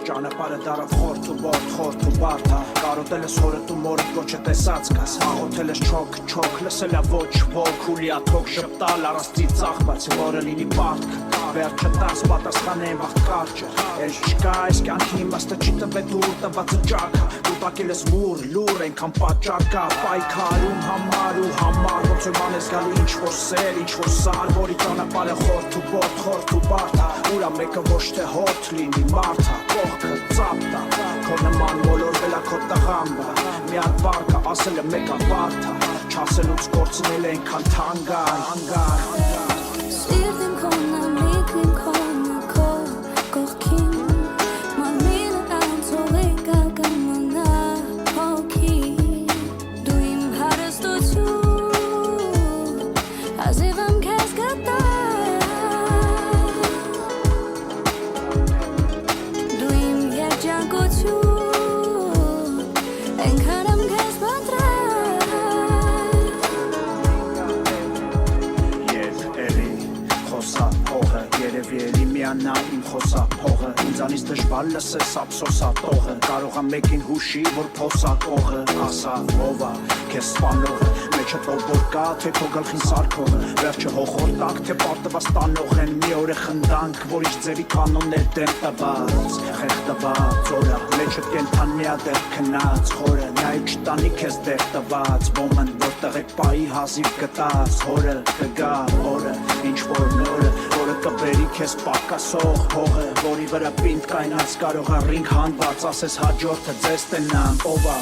ճանապարհը դարավ խորթ ու բարդ կարոտել ես հորդ ու մորդ ոչ տեսած կաս աղոթել ես չոք լսել ա ոչ ոք ու լիաթոք շպտալ առաստի ծախ բացի որը լինի պարտք վերջը տաս պատասխանեն վաղտ կարճը Էլ չկա այս կյանքի իմաստը չի տվել դուր տվածը ճակը դու տակել ես մուր լուր ենքան պատճառ կա պայքարում համար ու համար ոնց որ ման ես գալու ինչ-որ սեր ինչ-որ սար որի ճանապարհը խորթ ու բարդ ուրա մեկը ոչ թե հոտ լինի մարդա կողքը ծապտա քո նման մոլորվել ա քո տղամբա մի հատ բարկա ասելը մեկա բարդա չասելուց կորցնել ենքան թանգար Սիրտին քոնը միքին քոնը քո կողքին Մարմինը անցողի կագամանա հոգի Դու իմ հարստություն Հազիվ եմ քեզ գտա Դու իմ երջանկություն Ենքան եմ քեզ պատրաստ Երևի էլի միանա իմ խոսափողը Ինձանից դժվար լսես ափսոսատողը Կարող ամ մեկին հուշի, որ փոսակողը Ասա, ով ա, քեզ սպանողը Մեջդ որ կա, թե քո գլխին սարքողը Վերջը հոխորտակ, թե պարտված տանող են Մի օր է խնդանք, որ իշ ձևի կանոններ դեմ տված Խեղդված օրա, մեջդ կենթանյա դեր քնած Խորը, նայ չտանի քեզ դեր տված Ոմն, որ տղեկ պայի հազիվ գտած Հորը, կգա, օրը, ինչ որ նորը Որը կբերի քեզ պակասող հողը Որի վրա պինդ կայնած կարող առինք հանված Ասես հաջորդը ձեզ տնան, ով ա